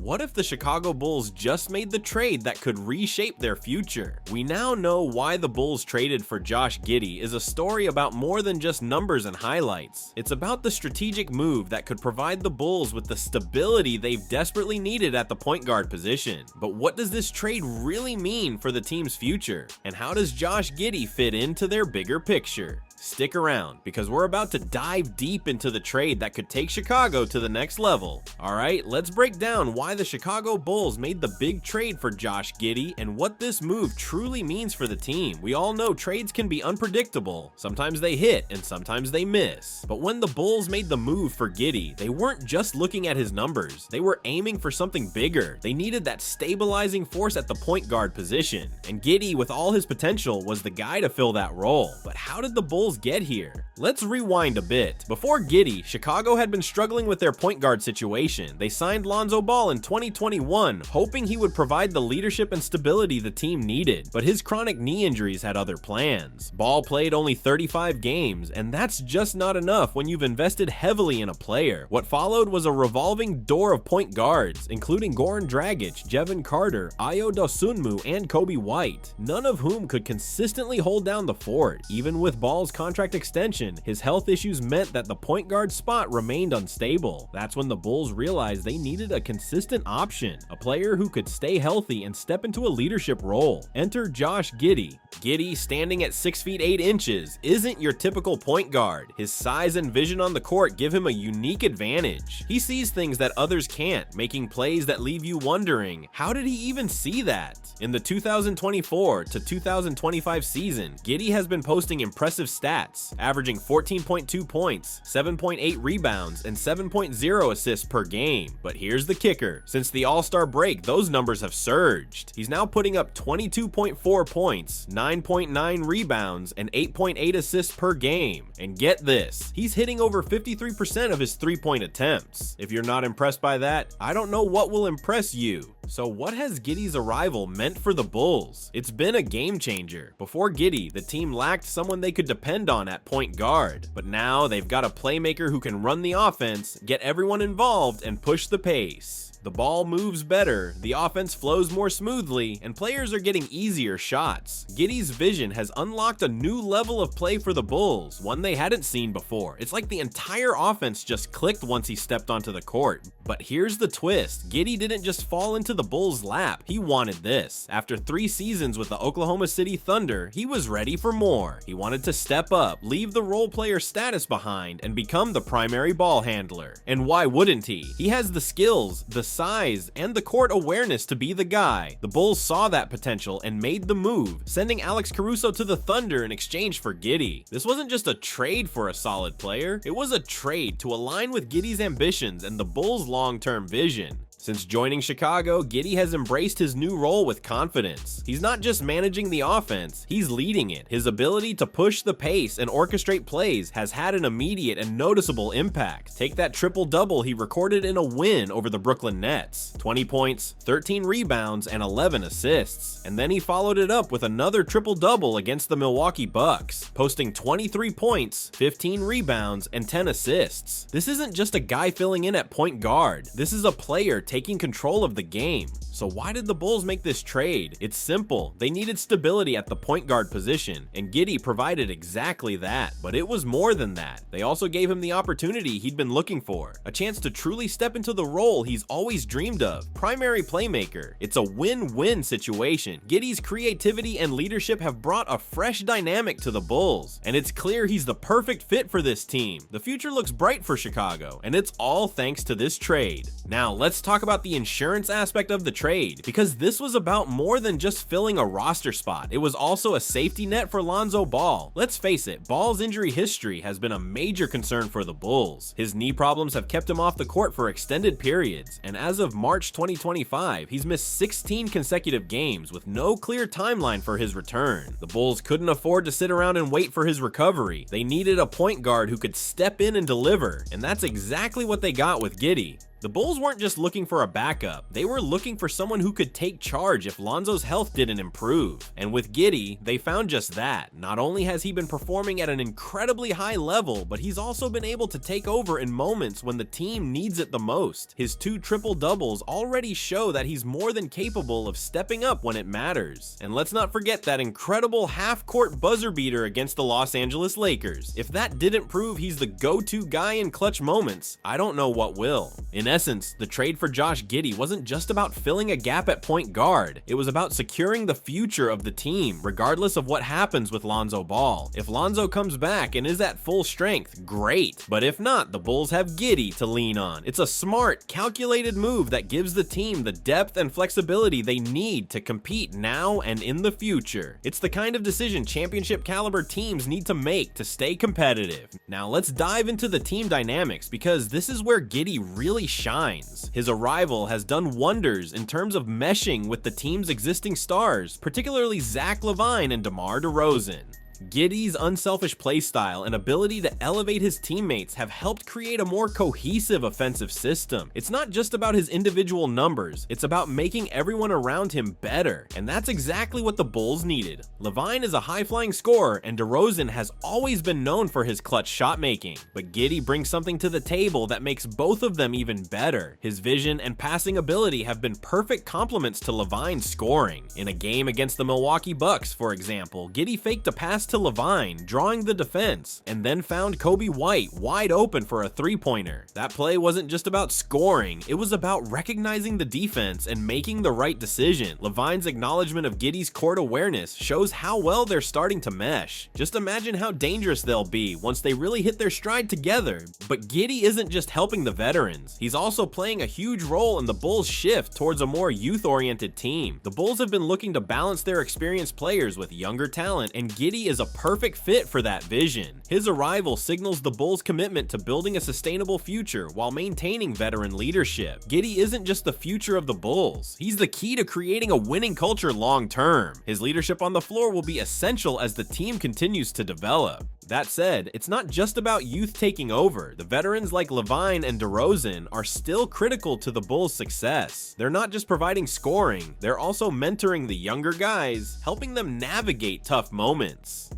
what if the Chicago Bulls just made the trade that could reshape their future? We now know why the Bulls traded for Josh Giddey is a story about more than just numbers and highlights. It's about the strategic move that could provide the Bulls with the stability they've desperately needed at the point guard position. But what does this trade really mean for the team's future? And how does Josh Giddey fit into their bigger picture? Stick around, because we're about to dive deep into the trade that could take Chicago to the next level. Alright, let's break down why the Chicago Bulls made the big trade for Josh Giddey and what this move truly means for the team. We all know trades can be unpredictable. Sometimes they hit and sometimes they miss. But when the Bulls made the move for Giddey, they weren't just looking at his numbers. They were aiming for something bigger. They needed that stabilizing force at the point guard position. And Giddey, with all his potential, was the guy to fill that role. But how did the Bulls get here? Let's rewind a bit. Before Giddey, Chicago had been struggling with their point guard situation. They signed Lonzo Ball in 2021, hoping he would provide the leadership and stability the team needed, but his chronic knee injuries had other plans. Ball played only 35 games, and that's just not enough when you've invested heavily in a player. What followed was a revolving door of point guards, including Goran Dragic, Jevon Carter, Ayo Dosunmu, and Kobe White, none of whom could consistently hold down the fort. Even with Ball's contract extension, his health issues meant that the point guard spot remained unstable. That's when the Bulls realized they needed a consistent option, a player who could stay healthy and step into a leadership role. Enter Josh Giddey. Giddey, standing at 6 feet 8 inches, isn't your typical point guard. His size and vision on the court give him a unique advantage. He sees things that others can't, making plays that leave you wondering, how did he even see that? In the 2024 to 2025 season, Giddey has been posting impressive stats, averaging 14.2 points, 7.8 rebounds, and 7.0 assists per game. But here's the kicker. Since the All-Star break, those numbers have surged. He's now putting up 22.4 points, 9.9 rebounds, and 8.8 assists per game. And get this, he's hitting over 53% of his three-point attempts. If you're not impressed by that, I don't know what will impress you. So what has Giddey's arrival meant for the Bulls? It's been a game changer. Before Giddey, the team lacked someone they could depend on at point guard. But now they've got a playmaker who can run the offense, get everyone involved, and push the pace. The ball moves better, the offense flows more smoothly, and players are getting easier shots. Giddey's vision has unlocked a new level of play for the Bulls, one they hadn't seen before. It's like the entire offense just clicked once he stepped onto the court. But here's the twist. Giddey didn't just fall into the Bulls' lap. He wanted this. After 3 seasons with the Oklahoma City Thunder, he was ready for more. He wanted to step up, leave the role player status behind, and become the primary ball handler. And why wouldn't he? He has the skills, the size, and the court awareness to be the guy. The Bulls saw that potential and made the move, sending Alex Caruso to the Thunder in exchange for Giddey. This wasn't just a trade for a solid player, it was a trade to align with Giddey's ambitions and the Bulls' long-term vision. Since joining Chicago, Giddey has embraced his new role with confidence. He's not just managing the offense, he's leading it. His ability to push the pace and orchestrate plays has had an immediate and noticeable impact. Take that triple-double he recorded in a win over the Brooklyn Nets. 20 points, 13 rebounds, and 11 assists. And then he followed it up with another triple-double against the Milwaukee Bucks, posting 23 points, 15 rebounds, and 10 assists. This isn't just a guy filling in at point guard. This is a player taking control of the game. So why did the Bulls make this trade? It's simple. They needed stability at the point guard position, and Giddey provided exactly that. But it was more than that. They also gave him the opportunity he'd been looking for, a chance to truly step into the role he's always dreamed of, primary playmaker. It's a win-win situation. Giddey's creativity and leadership have brought a fresh dynamic to the Bulls, and it's clear he's the perfect fit for this team. The future looks bright for Chicago, and it's all thanks to this trade. Now let's talk about the insurance aspect of the trade, because this was about more than just filling a roster spot. It was also a safety net for Lonzo Ball. Let's face it, Ball's injury history has been a major concern for the Bulls. His knee problems have kept him off the court for extended periods, and as of March 2025, he's missed 16 consecutive games with no clear timeline for his return. The Bulls couldn't afford to sit around and wait for his recovery. They needed a point guard who could step in and deliver, and that's exactly what they got with Giddey. The Bulls weren't just looking for a backup, they were looking for someone who could take charge if Lonzo's health didn't improve. And with Giddey, they found just that. Not only has he been performing at an incredibly high level, but he's also been able to take over in moments when the team needs it the most. His 2 triple-doubles already show that he's more than capable of stepping up when it matters. And let's not forget that incredible half-court buzzer beater against the Los Angeles Lakers. If that didn't prove he's the go-to guy in clutch moments, I don't know what will. In essence, the trade for Josh Giddey wasn't just about filling a gap at point guard. It was about securing the future of the team, regardless of what happens with Lonzo Ball. If Lonzo comes back and is at full strength, great. But if not, the Bulls have Giddey to lean on. It's a smart, calculated move that gives the team the depth and flexibility they need to compete now and in the future. It's the kind of decision championship caliber teams need to make to stay competitive. Now let's dive into the team dynamics, because this is where Giddey really shines. His arrival has done wonders in terms of meshing with the team's existing stars, particularly Zach LaVine and DeMar DeRozan. Giddey's unselfish playstyle and ability to elevate his teammates have helped create a more cohesive offensive system. It's not just about his individual numbers, it's about making everyone around him better, and that's exactly what the Bulls needed. LaVine is a high-flying scorer, and DeRozan has always been known for his clutch shot making, but Giddey brings something to the table that makes both of them even better. His vision and passing ability have been perfect complements to LaVine's scoring. In a game against the Milwaukee Bucks, for example, Giddey faked a pass to LaVine, drawing the defense, and then found Kobe White wide open for a three-pointer. That play wasn't just about scoring, it was about recognizing the defense and making the right decision. LaVine's acknowledgement of Giddey's court awareness shows how well they're starting to mesh. Just imagine how dangerous they'll be once they really hit their stride together. But Giddey isn't just helping the veterans, he's also playing a huge role in the Bulls' shift towards a more youth-oriented team. The Bulls have been looking to balance their experienced players with younger talent, and Giddey is a perfect fit for that vision. His arrival signals the Bulls' commitment to building a sustainable future while maintaining veteran leadership. Giddey isn't just the future of the Bulls, he's the key to creating a winning culture long term. His leadership on the floor will be essential as the team continues to develop. That said, it's not just about youth taking over. The veterans like LaVine and DeRozan are still critical to the Bulls' success. They're not just providing scoring, they're also mentoring the younger guys, helping them navigate tough moments.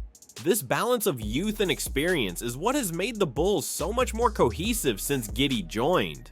This balance of youth and experience is what has made the Bulls so much more cohesive since Giddey joined.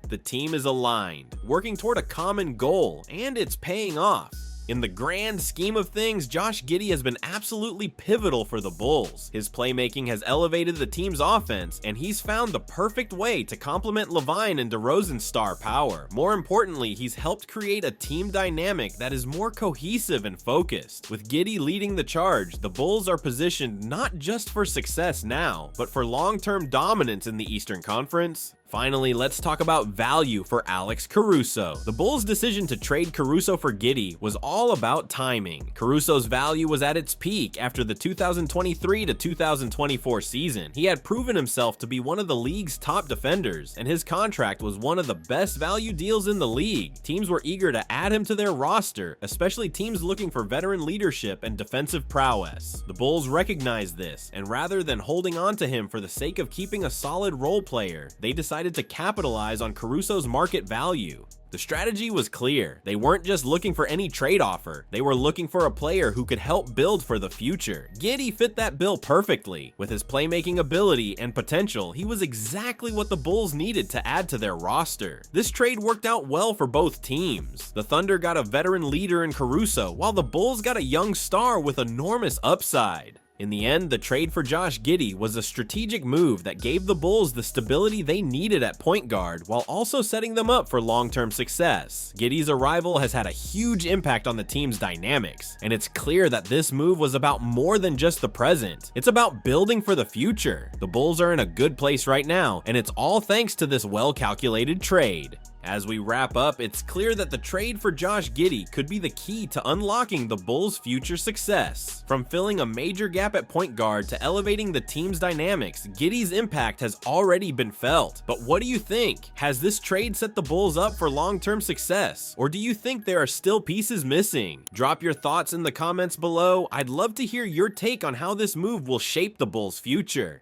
The team is aligned, working toward a common goal, and it's paying off. In the grand scheme of things, Josh Giddey has been absolutely pivotal for the Bulls. His playmaking has elevated the team's offense, and he's found the perfect way to complement LaVine and DeRozan's star power. More importantly, he's helped create a team dynamic that is more cohesive and focused. With Giddey leading the charge, the Bulls are positioned not just for success now, but for long-term dominance in the Eastern Conference. Finally, let's talk about value for Alex Caruso. The Bulls' decision to trade Caruso for Giddey was all about timing. Caruso's value was at its peak after the 2023 to 2024 season. He had proven himself to be one of the league's top defenders, and his contract was one of the best value deals in the league. Teams were eager to add him to their roster, especially teams looking for veteran leadership and defensive prowess. The Bulls recognized this, and rather than holding on to him for the sake of keeping a solid role player, they decided to capitalize on Caruso's market value. The strategy was clear. They weren't just looking for any trade offer, they were looking for a player who could help build for the future. Giddey fit that bill perfectly. With his playmaking ability and potential, he was exactly what the Bulls needed to add to their roster. This trade worked out well for both teams. The Thunder got a veteran leader in Caruso, while the Bulls got a young star with enormous upside. In the end, the trade for Josh Giddey was a strategic move that gave the Bulls the stability they needed at point guard while also setting them up for long-term success. Giddey's arrival has had a huge impact on the team's dynamics, and it's clear that this move was about more than just the present. It's about building for the future. The Bulls are in a good place right now, and it's all thanks to this well-calculated trade. As we wrap up, it's clear that the trade for Josh Giddey could be the key to unlocking the Bulls' future success. From filling a major gap at point guard to elevating the team's dynamics, Giddey's impact has already been felt. But what do you think? Has this trade set the Bulls up for long-term success? Or do you think there are still pieces missing? Drop your thoughts in the comments below. I'd love to hear your take on how this move will shape the Bulls' future.